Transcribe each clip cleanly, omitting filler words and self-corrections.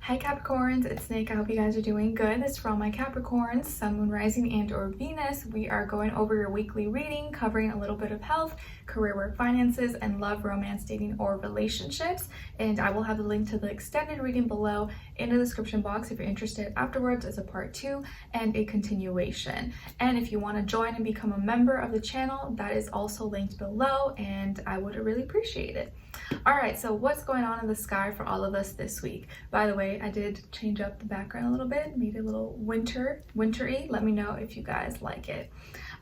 Hi Capricorns, it's Nick. I hope you guys are doing good. This is for all my Capricorns, Sun, Moon, Rising, and or Venus. We are going over your weekly reading, covering a little bit of health, career, work, finances, and love, romance, dating, or relationships. And I will have the link to the extended reading below in the description box if you're interested afterwards as a part 2 and a continuation. And if you want to join and become a member of the channel, that is also linked below, and I would really appreciate it. Alright, so what's going on in the sky for all of us this week? By the way, I did change up the background a little bit, made it a little wintry. Let me know if you guys like it.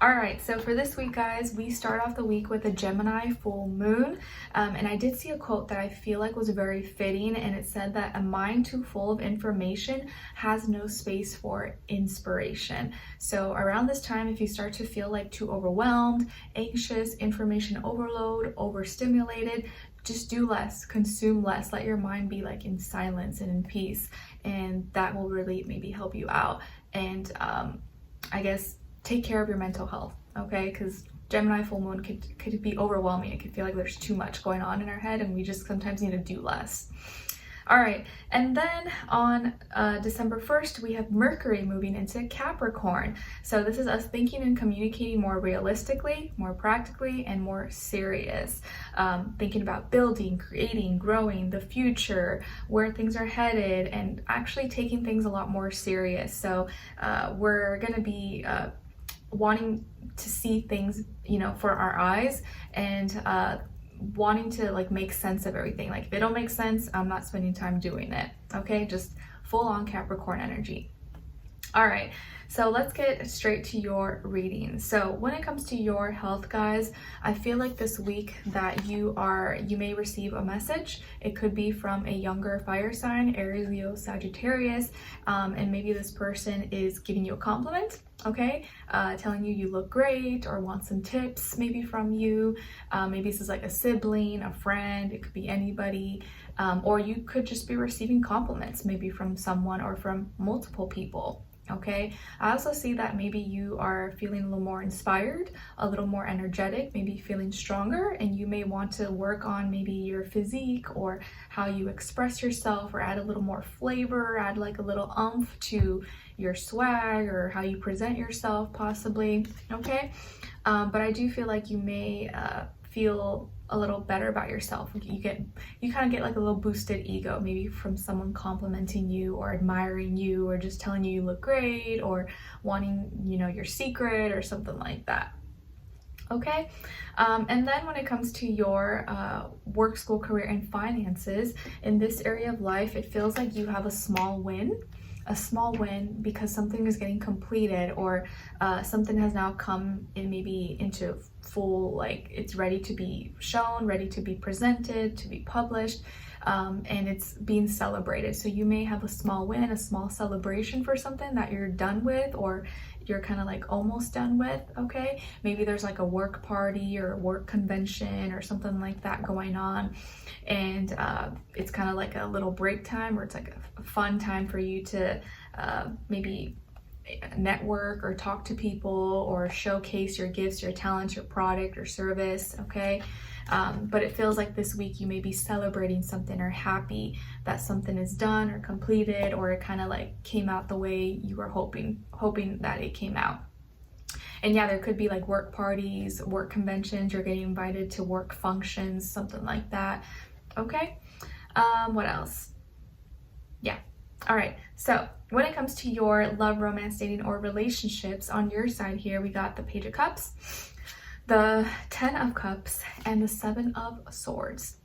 Alright, so for this week, guys, we start off the week with a Gemini full moon. And I did see a quote that I feel like was very fitting, and it said that a mind too full of information has no space for inspiration. So around this time, if you start to feel like too overwhelmed, anxious, information overload, overstimulated, just do less, consume less, let your mind be like in silence and in peace, and that will really maybe help you out. And I guess take care of your mental health, okay? Because Gemini full moon could be overwhelming. It could feel like there's too much going on in our head, and we just sometimes need to do less. All right, and then on December 1st, we have Mercury moving into Capricorn. So this is us thinking and communicating more realistically, more practically, and more serious. Thinking about building, creating, growing, the future, where things are headed, and actually taking things a lot more serious. So we're gonna be wanting to see things, you know, for our eyes, and wanting to like make sense of everything. Like if it don't make sense, I'm not spending time doing it. Okay, just full on Capricorn energy. All right, so let's get straight to your reading. So when it comes to your health, guys, I feel like this week that you may receive a message. It could be from a younger fire sign, Aries, Leo, Sagittarius, and maybe this person is giving you a compliment, okay, telling you look great, or want some tips maybe from you. Maybe this is like a sibling, a friend, it could be anybody, or you could just be receiving compliments maybe from someone or from multiple people. Okay, I also see that maybe you are feeling a little more inspired, a little more energetic, maybe feeling stronger, and you may want to work on maybe your physique or how you express yourself, or add a little more flavor, add like a little oomph to your swag or how you present yourself possibly. Okay, but I do feel like you may feel a little better about yourself. You kind of get like a little boosted ego, maybe from someone complimenting you or admiring you, or just telling you look great, or wanting, you know, your secret or something like that. Okay, and then when it comes to your work, school, career, and finances, in this area of life, it feels like you have a small win because something is getting completed, or something has now come in, maybe into full, like it's ready to be shown, ready to be presented, to be published, and it's being celebrated. So you may have a small win, a small celebration for something that you're done with, or you're kind of like almost done with. Okay, maybe there's like a work party or a work convention or something like that going on, and it's kind of like a little break time, or it's like a fun time for you to maybe network or talk to people, or showcase your gifts, your talents, your product or service. Okay, but it feels like this week you may be celebrating something, or happy that something is done or completed, or it kind of like came out the way you were hoping that it came out. And yeah, there could be like work parties, work conventions, you're getting invited to work functions, something like that. Okay, what else? Yeah. All right, so when it comes to your love, romance, dating, or relationships, on your side here, we got the Page of Cups, the 10 of Cups, and the 7 of Swords.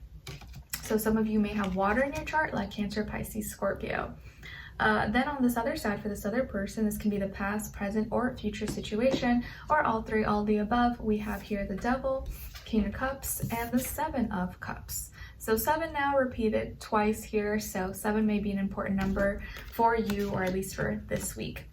So some of you may have water in your chart, like Cancer, Pisces, Scorpio. Then on this other side, for this other person, this can be the past, present, or future situation, or all three, all the above. We have here the Devil, King of Cups, and the 7 of Cups. So 7 now repeated twice here, so 7 may be an important number for you, or at least for this week.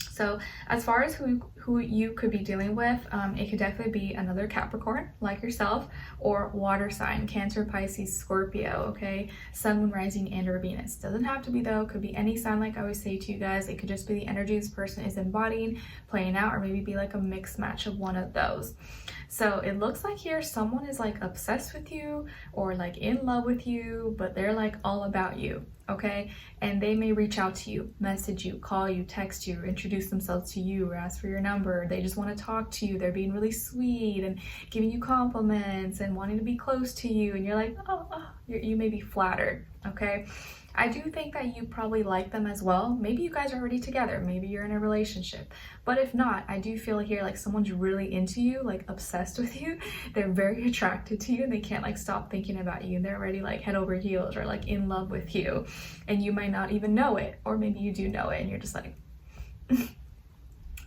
So as far as who you could be dealing with, it could definitely be another Capricorn like yourself, or water sign, Cancer, Pisces, Scorpio, okay? Sun, Moon, Rising, and or Venus. Doesn't have to be though, could be any sign, like I always say to you guys. It could just be the energy this person is embodying, playing out, or maybe be like a mixed match of one of those. So it looks like here someone is like obsessed with you, or like in love with you, but they're like all about you. okay? And they may reach out to you, message you, call you, text you, introduce themselves to you, or ask for your number. They just want to talk to you. They're being really sweet and giving you compliments and wanting to be close to you, and you're like, you may be flattered, okay? I do think that you probably like them as well. Maybe you guys are already together, maybe you're in a relationship. But if not, I do feel here like someone's really into you, like obsessed with you. They're very attracted to you and they can't like stop thinking about you, and they're already like head over heels or like in love with you. And you might not even know it, or maybe you do know it and you're just like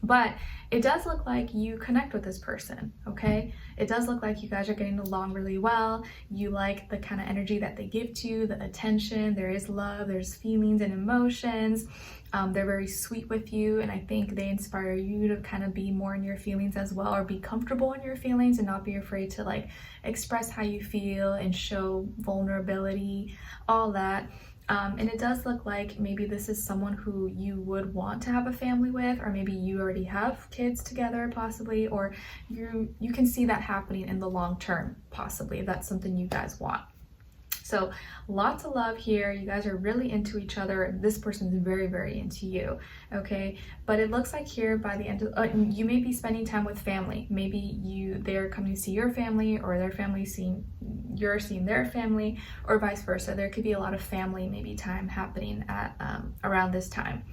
but it does look like you connect with this person, okay? It does look like you guys are getting along really well. You like the kind of energy that they give to you, the attention. There is love, there's feelings and emotions. They're very sweet with you, and I think they inspire you to kind of be more in your feelings as well, or be comfortable in your feelings and not be afraid to like express how you feel and show vulnerability, all that. And it does look like maybe this is someone who you would want to have a family with, or maybe you already have kids together possibly, or you can see that happening in the long term possibly, if that's something you guys want. So lots of love here. You guys are really into each other. This person's very, very into you, okay? But it looks like here by the end of, you may be spending time with family. Maybe they're coming to see your family, or their family you're seeing their family, or vice versa. There could be a lot of family maybe time happening at around this time,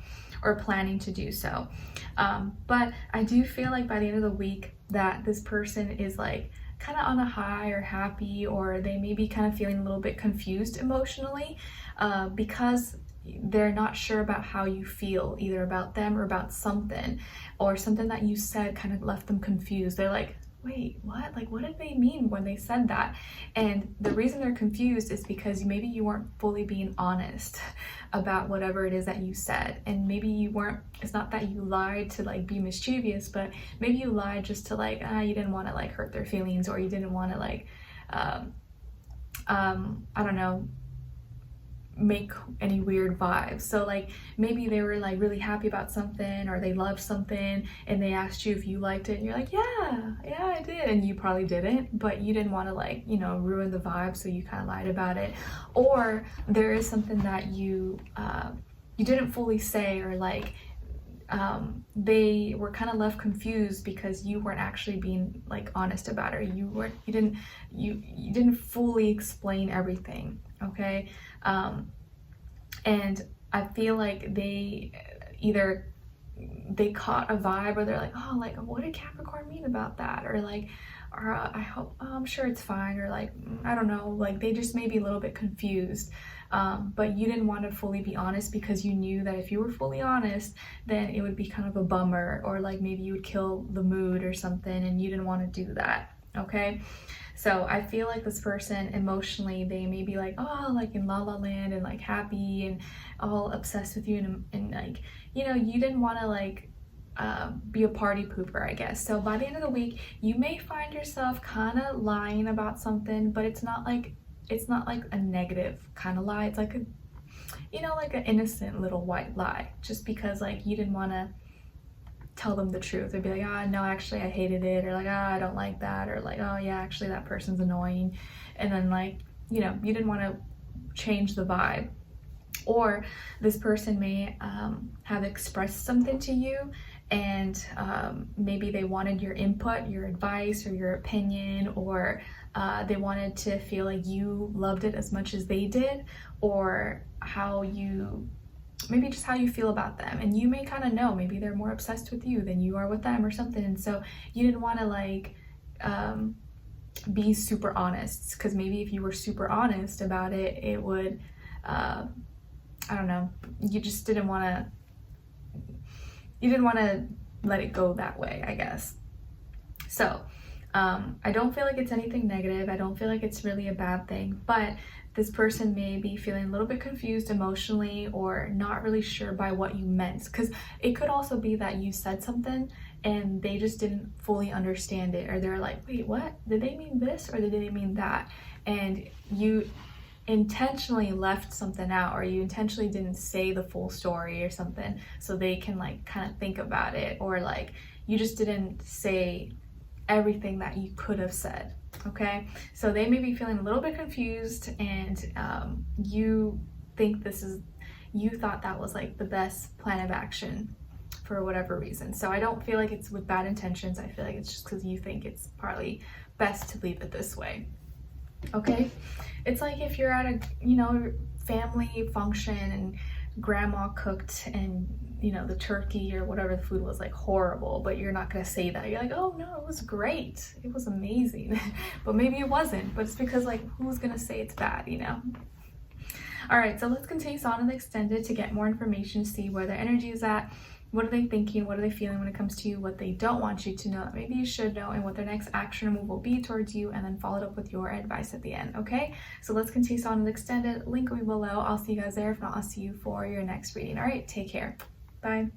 or planning to do so. But I do feel like by the end of the week that this person is like kind of on a high or happy, or they may be kind of feeling a little bit confused emotionally because they're not sure about how you feel, either about them or about something, or something that you said kind of left them confused. They're like, wait, what? Like, what did they mean when they said that? And the reason they're confused is because maybe you weren't fully being honest about whatever it is that you said. And maybe you weren't, it's not that you lied to like be mischievous, but maybe you lied just to like, you didn't want to like hurt their feelings, or you didn't want to like, I don't know, make any weird vibes. So like maybe they were like really happy about something, or they loved something, and they asked you if you liked it, and you're like, yeah I did, and you probably didn't, but you didn't want to like, you know, ruin the vibe, so you kind of lied about it. Or there is something that you didn't fully say, or like they were kind of left confused because you weren't actually being like honest about it. You didn't fully explain everything, okay? And I feel like they caught a vibe, or they're like, oh, like, what did Capricorn mean about that? Or like, or I hope, I'm sure it's fine, or like, I don't know, like they just may be a little bit confused. But you didn't want to fully be honest because you knew that if you were fully honest, then it would be kind of a bummer, or like maybe you would kill the mood or something, and you didn't want to do that, okay? So I feel like this person emotionally, they may be like, oh, like in la la land, and like happy and all obsessed with you, and like, you know, you didn't want to like be a party pooper, I guess. So by the end of the week, you may find yourself kind of lying about something, but it's not like a negative kind of lie. It's like a, you know, like an innocent little white lie, just because like you didn't want to tell them the truth. They'd be like, no, actually I hated it, or like, I don't like that, or like, oh yeah, actually that person's annoying. And then like, you know, you didn't want to change the vibe. Or this person may have expressed something to you, and maybe they wanted your input, your advice, or your opinion, or they wanted to feel like you loved it as much as they did, or maybe just how you feel about them. And you may kind of know, maybe they're more obsessed with you than you are with them or something, and so you didn't want to like be super honest, because maybe if you were super honest about it, it would I don't know, you just didn't want to let it go that way, I guess. So I don't feel like it's anything negative. I don't feel like it's really a bad thing, but this person may be feeling a little bit confused emotionally, or not really sure by what you meant, because it could also be that you said something and they just didn't fully understand it, or they're like, wait, what? Did they mean this, or did they mean that? And you intentionally left something out, or you intentionally didn't say the full story or something, so they can like kind of think about it, or like you just didn't say everything that you could have said, okay? So they may be feeling a little bit confused, and you think you thought that was like the best plan of action for whatever reason. So I don't feel like it's with bad intentions. I feel like it's just because you think it's partly best to leave it this way. Okay, it's like if you're at a family function and grandma cooked and the turkey or whatever the food was like horrible, but you're not gonna say that. You're like, oh no, it was great, it was amazing. But maybe it wasn't, but it's because like who's gonna say it's bad? All right, so let's continue on in the extended to get more information, see where their energy is at. What are they thinking? What are they feeling when it comes to you? What they don't want you to know that maybe you should know, and what their next action or move will be towards you, and then followed up with your advice at the end, okay? So let's continue on in the extended. Link will be below. I'll see you guys there. If not, I'll see you for your next reading. All right, take care. Bye.